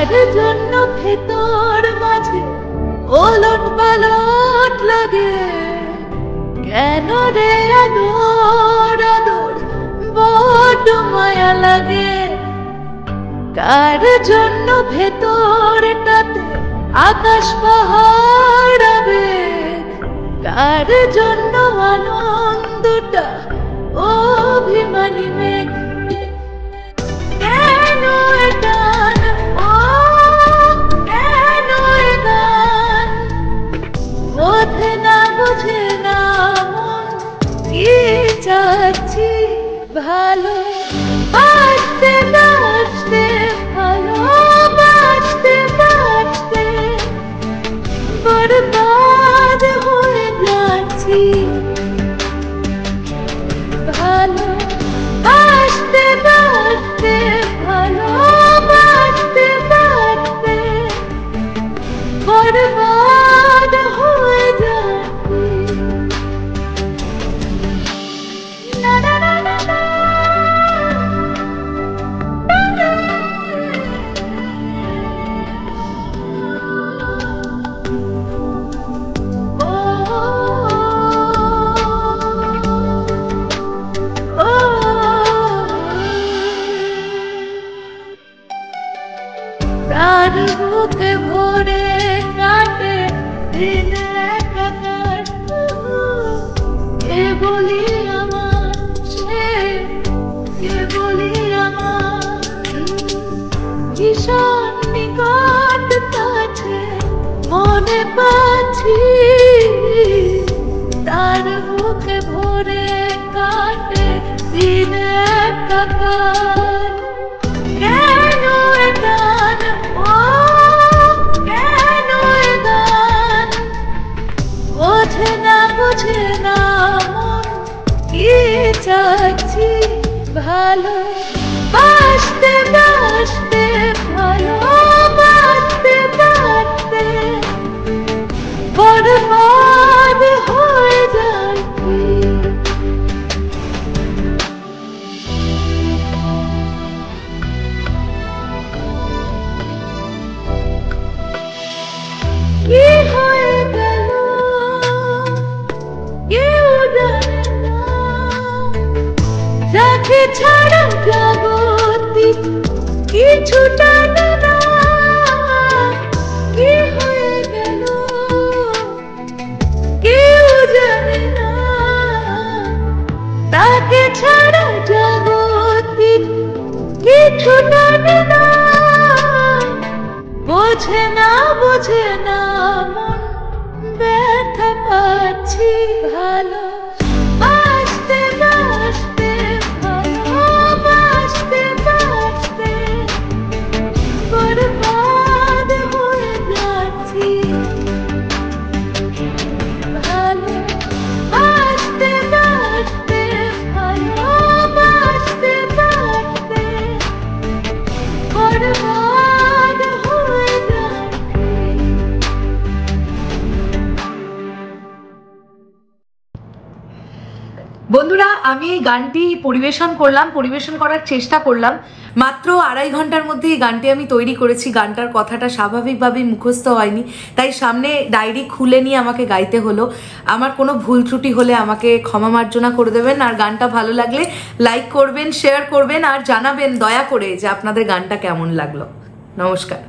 কার জন্য ভেতর মাঝে ওলট পালট লাগে, কেন রে আদর আদর বড় মায়া লাগে। কার জন্য ভেতরটাতে আকাশ পাহাড় আবেগ, কার জন্য আনন্দটা অভিমানী মেঘ। কেন এ গান, ও কেন এ গান, বোঝে না বুঝে না মন কি চাচ্ছি ভালো বাঁচতে বাঁচতে, ভালো বাঁচতে বাঁচতে বরবাদ হয়ে যাচ্ছি। ভালো বাঁচতে বাঁচতে, ভালো বাঁচতে বাঁচতে বরবাদ হয়ে যাচ্ছি। না না না না না। প্রাণ বুকে ভরে কাটে দিন একাকার, কে বলি আমার সে, কে বলি আমার ভীষণ নিকট কাছে মনে পাচ্ছি। তার বুকে ভরে কাটে দিন একাকার। কেন এ গান, ও কেন এ গান, বোঝে না বুঝে না মন কি চাচ্ছি ভালো বাঁচতে বাঁচতে, ভালো বাঁচতে বাঁচতে বরবাদ হয়ে যাচ্ছি। কি হয়ে গেল কেউ জানে না, যাকে ছাড়া জগতে কিছু টানে না। কি হয়ে গেল কেউ জানে না, তাকে ছাড়া জগতে কিছু টানে না। বোঝে না বোঝে না মন ব্যথা পাচ্ছি ভালো বাঁচতে বাঁচতে, ভালো বাঁচতে বাঁচতে বরবাদ হয়ে যাচ্ছি। ভালো বাঁচতে বাঁচতে, ভালো বাঁচতে বাঁচতে বরবাদ হয়ে যাচ্ছি। বন্ধুরা, আমি এই গানটি পরিবেশন করার চেষ্টা করলাম। মাত্র 2.5 ঘন্টার মধ্যে এই গানটি আমি তৈরি করেছি। গানটার কথাটা স্বাভাবিকভাবেই মুখস্থ হয়নি, তাই সামনে ডায়েরি খুলে নিয়ে আমাকে গাইতে হলো। আমার কোনো ভুল ত্রুটি হলে আমাকে ক্ষমা মার্জনা করে দেবেন। আর গানটা ভালো লাগলে লাইক করবেন, শেয়ার করবেন আর জানাবেন দয়া করে যে আপনাদের গানটা কেমন লাগলো। নমস্কার।